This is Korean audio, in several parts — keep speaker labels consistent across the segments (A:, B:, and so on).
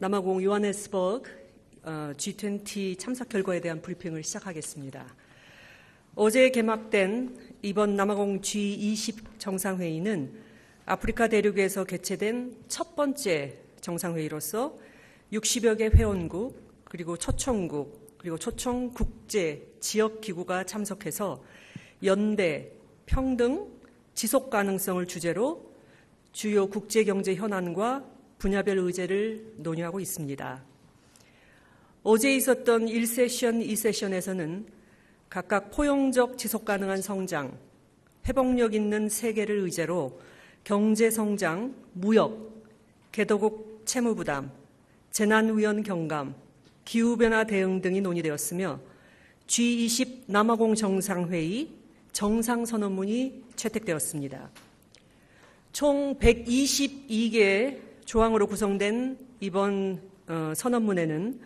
A: 남아공 요하네스버그 G20 참석 결과에 대한 브리핑을 시작하겠습니다. 어제 개막된 이번 남아공 G20 정상회의는 아프리카 대륙에서 개최된 첫 번째 정상회의로서 60여 개 회원국, 그리고 초청국, 그리고 초청 국제 지역기구가 참석해서 연대, 평등, 지속 가능성을 주제로 주요 국제경제 현안과 분야별 의제를 논의하고 있습니다. 어제 있었던 1세션, 2세션에서는 각각 포용적 지속 가능한 성장, 회복력 있는 세계를 의제로 경제성장, 무역, 개도국 채무부담, 재난위험 경감, 기후변화 대응 등이 논의되었으며 G20 남아공 정상회의 정상선언문이 채택되었습니다. 총 122개의 조항으로 구성된 이번 선언문에는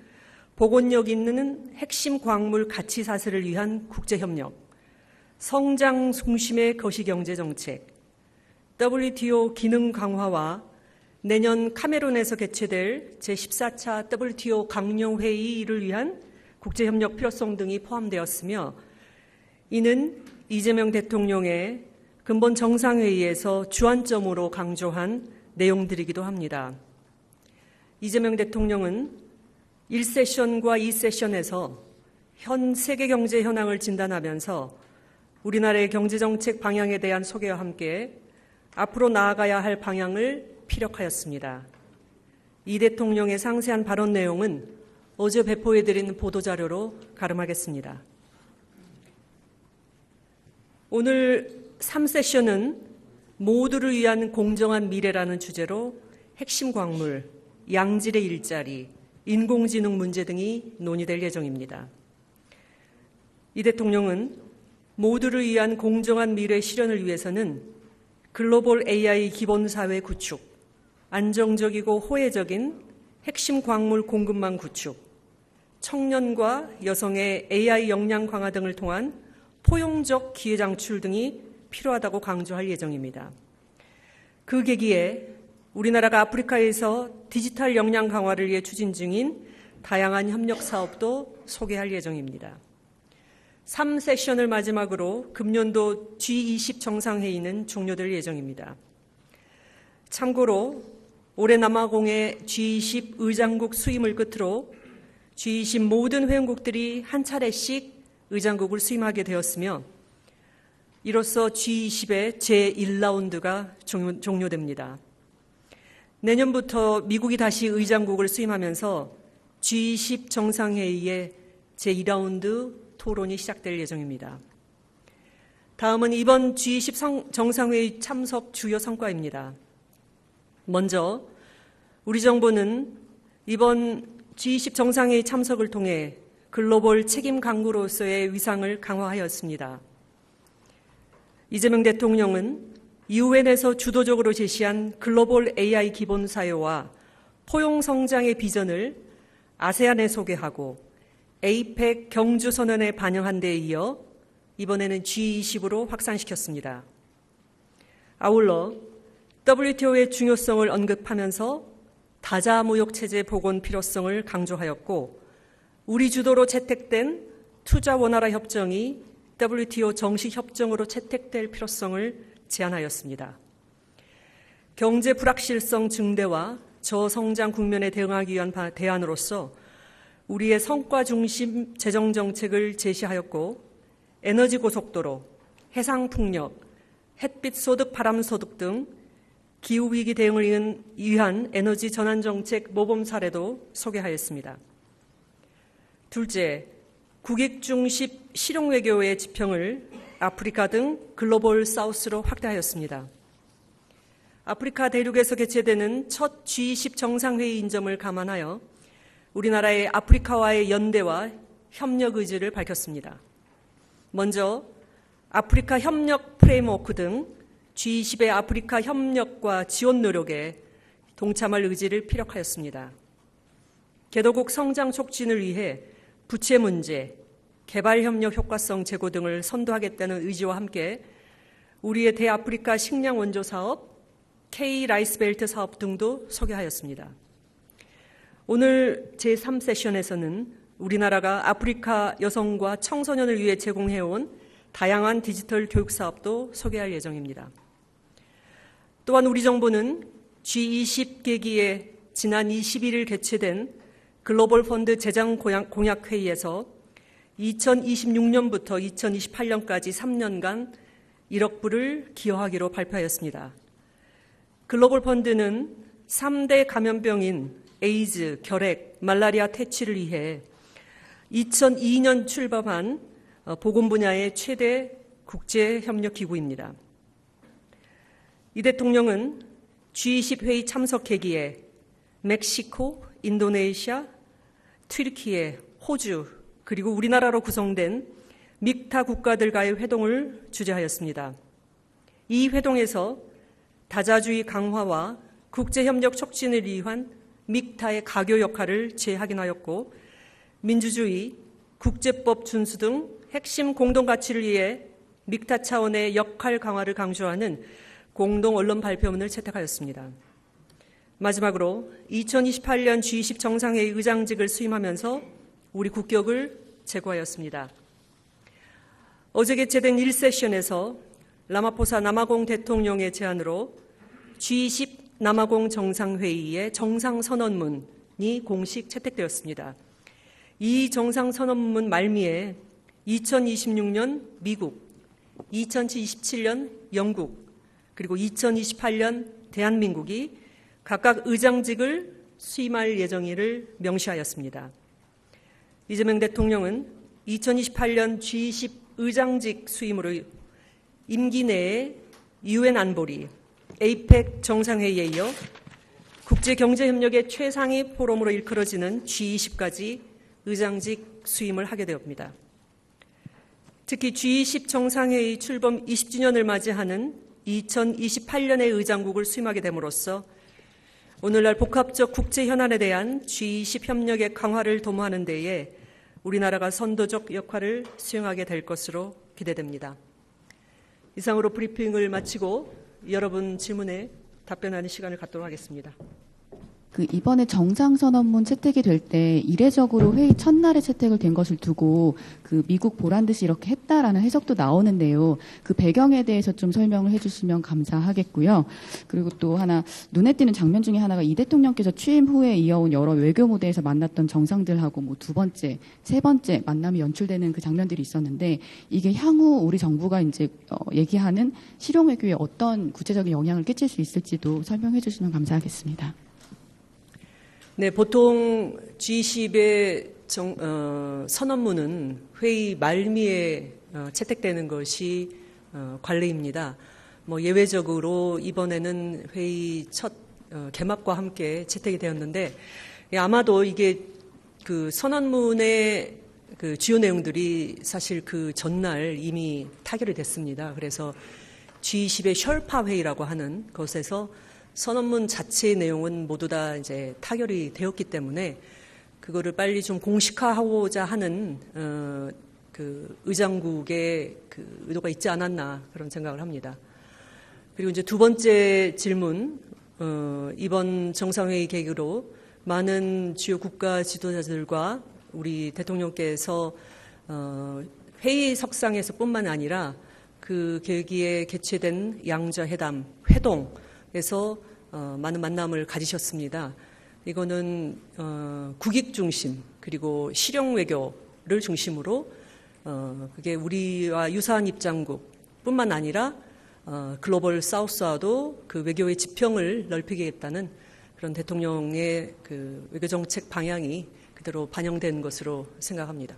A: 복원력 있는 핵심 광물 가치 사슬을 위한 국제협력, 성장 중심의 거시경제 정책, WTO 기능 강화와 내년 카메룬에서 개최될 제14차 WTO 강령회의를 위한 국제협력 필요성 등이 포함되었으며 이는 이재명 대통령의 근본 정상회의에서 주안점으로 강조한 내용들이기도 합니다. 이재명 대통령은 1세션과 2세션에서 현 세계 경제 현황을 진단하면서 우리나라의 경제정책 방향에 대한 소개와 함께 앞으로 나아가야 할 방향을 피력하였습니다. 이 대통령의 상세한 발언 내용은 어제 배포해드린 보도자료로 가름하겠습니다. 오늘 3세션은 모두를 위한 공정한 미래라는 주제로 핵심 광물, 양질의 일자리, 인공지능 문제 등이 논의될 예정입니다. 이 대통령은 모두를 위한 공정한 미래 실현을 위해서는 글로벌 AI 기본사회 구축, 안정적이고 호혜적인 핵심 광물 공급망 구축, 청년과 여성의 AI 역량 강화 등을 통한 포용적 기회 창출 등이 필요하다고 강조할 예정입니다. 그 계기에 우리나라가 아프리카에서 디지털 역량 강화를 위해 추진 중인 다양한 협력 사업도 소개할 예정입니다. 3세션을 마지막으로 금년도 G20 정상회의는 종료될 예정입니다. 참고로 올해 남아공의 G20 의장국 수임을 끝으로 G20 모든 회원국들이 한 차례씩 의장국을 수임하게 되었으며 이로써 G20의 제1라운드가 종료됩니다. 내년부터 미국이 다시 의장국을 수임하면서 G20 정상회의의 제2라운드 토론이 시작될 예정입니다. 다음은 이번 G20 정상회의 참석 주요 성과입니다. 먼저 우리 정부는 이번 G20 정상회의 참석을 통해 글로벌 책임 강국으로서의 위상을 강화하였습니다. 이재명 대통령은 UN에서 주도적으로 제시한 글로벌 AI 기본사회와 포용성장의 비전을 아세안에 소개하고 APEC 경주선언에 반영한 데 이어 이번에는 G20으로 확산시켰습니다. 아울러 WTO의 중요성을 언급하면서 다자무역체제 복원 필요성을 강조하였고 우리 주도로 채택된 투자 원활화 협정이 WTO 정식 협정으로 채택될 필요성을 제안하였습니다. 경제 불확실성 증대와 저성장 국면에 대응하기 위한 대안으로서 우리의 성과 중심 재정 정책을 제시하였고 에너지 고속도로, 해상 풍력, 햇빛 소득, 바람 소득 등 기후위기 대응을 위한 에너지 전환 정책 모범 사례도 소개하였습니다. 둘째, 국익 중심 실용 외교의 지평을 아프리카 등 글로벌 사우스로 확대하였습니다. 아프리카 대륙에서 개최되는 첫 G20 정상회의인 점을 감안하여 우리나라의 아프리카와의 연대와 협력 의지를 밝혔습니다. 먼저 아프리카 협력 프레임워크 등 G20의 아프리카 협력과 지원 노력에 동참할 의지를 피력하였습니다. 개도국 성장 촉진을 위해 부채 문제, 개발협력 효과성 제고 등을 선도하겠다는 의지와 함께 우리의 대아프리카 식량 원조 사업, K 라이스벨트 사업 등도 소개하였습니다. 오늘 제3세션에서는 우리나라가 아프리카 여성과 청소년을 위해 제공해온 다양한 디지털 교육 사업도 소개할 예정입니다. 또한 우리 정부는 G20 계기에 지난 21일 개최된 글로벌 펀드 재정 공약 회의에서 2026년부터 2028년까지 3년간 1억 불을 기여하기로 발표하였습니다. 글로벌 펀드는 3대 감염병인 에이즈, 결핵, 말라리아 퇴치를 위해 2002년 출범한 보건 분야의 최대 국제협력기구입니다. 이 대통령은 G20 회의 참석 계기에 멕시코, 인도네시아, 튀르키예, 호주, 그리고 우리나라로 구성된 믹타 국가들과의 회동을 주재하였습니다. 이 회동에서 다자주의 강화와 국제협력 촉진을 위한 믹타의 가교 역할을 재확인하였고, 민주주의, 국제법 준수 등 핵심 공동가치를 위해 믹타 차원의 역할 강화를 강조하는 공동 언론 발표문을 채택하였습니다. 마지막으로 2028년 G20 정상회의 의장직을 수임하면서 우리 국격을 제고하였습니다. 어제 개최된 1세션에서 라마포사 남아공 대통령의 제안으로 G20 남아공 정상회의의 정상선언문이 공식 채택되었습니다. 이 정상선언문 말미에 2026년 미국, 2027년 영국, 그리고 2028년 대한민국이 각각 의장직을 수임할 예정임을 명시하였습니다. 이재명 대통령은 2028년 G20 의장직 수임으로 임기 내에 UN 안보리, 에이펙 정상회의에 이어 국제경제협력의 최상위 포럼으로 일컬어지는 G20까지 의장직 수임을 하게 되었습니다. 특히 G20 정상회의 출범 20주년을 맞이하는 2028년의 의장국을 수임하게 됨으로써 오늘날 복합적 국제 현안에 대한 G20 협력의 강화를 도모하는 데에 우리나라가 선도적 역할을 수행하게 될 것으로 기대됩니다. 이상으로 브리핑을 마치고 여러분 질문에 답변하는 시간을 갖도록 하겠습니다.
B: 이번에 정상선언문 채택이 될 때 이례적으로 회의 첫날에 채택을 된 것을 두고 미국 보란 듯이 이렇게 했다라는 해석도 나오는데요. 그 배경에 대해서 좀 설명을 해주시면 감사하겠고요. 그리고 또 하나 눈에 띄는 장면 중에 하나가 이 대통령께서 취임 후에 이어온 여러 외교 무대에서 만났던 정상들하고 두 번째, 세 번째 만남이 연출되는 그 장면들이 있었는데 이게 향후 우리 정부가 이제 얘기하는 실용 외교에 어떤 구체적인 영향을 끼칠 수 있을지도 설명해 주시면 감사하겠습니다.
A: 네, 보통 G20의 선언문은 회의 말미에 채택되는 것이 관례입니다. 예외적으로 이번에는 회의 첫 개막과 함께 채택이 되었는데 아마도 이게 그 선언문의 그 주요 내용들이 사실 그 전날 이미 타결이 됐습니다. 그래서 G20의 셜파 회의라고 하는 것에서 선언문 자체의 내용은 모두 다 이제 타결이 되었기 때문에 그거를 빨리 좀 공식화하고자 하는 그 의장국의 그 의도가 있지 않았나 그런 생각을 합니다. 그리고 이제 두 번째 질문, 이번 정상회의 계기로 많은 주요 국가 지도자들과 우리 대통령께서 회의석상에서뿐만 아니라 그 계기에 개최된 양자회담, 회동에서 많은 만남을 가지셨습니다. 이거는 국익 중심 그리고 실용 외교를 중심으로 그게 우리와 유사한 입장국뿐만 아니라 글로벌 사우스와도 그 외교의 지평을 넓히겠다는 그런 대통령의 그 외교 정책 방향이 그대로 반영된 것으로 생각합니다.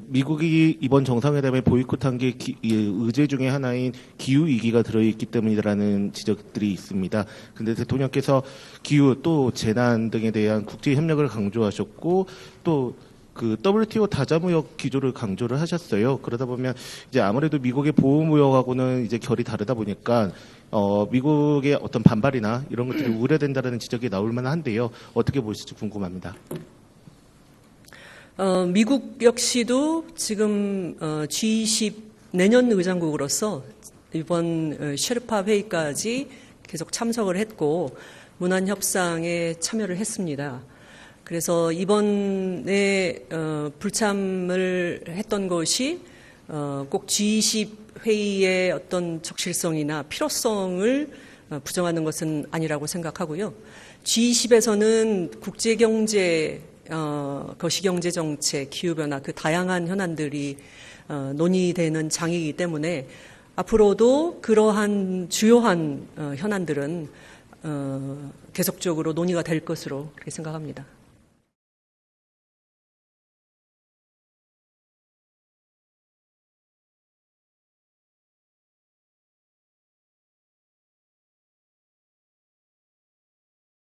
C: 미국이 이번 정상회담에 보이콧한 게 의제 중에 하나인 기후위기가 들어있기 때문이라는 지적들이 있습니다. 그런데 대통령께서 기후 또 재난 등에 대한 국제협력을 강조하셨고 또 그 WTO 다자무역 기조를 강조를 하셨어요. 그러다 보면 이제 아무래도 미국의 보호무역하고는 이제 결이 다르다 보니까 미국의 어떤 반발이나 이런 것들이 우려된다는 지적이 나올 만한데요. 어떻게 보실지 궁금합니다.
A: 미국 역시도 지금 G20 내년 의장국으로서 이번 셰르파 회의까지 계속 참석을 했고 문안 협상에 참여를 했습니다. 그래서 이번에 불참을 했던 것이 꼭 G20 회의의 어떤 적실성이나 필요성을 부정하는 것은 아니라고 생각하고요. G20에서는 국제경제, 거시경제 정책, 기후변화 그 다양한 현안들이 논의되는 장이기 때문에 앞으로도 그러한 주요한 현안들은 계속적으로 논의가 될 것으로 그렇게 생각합니다.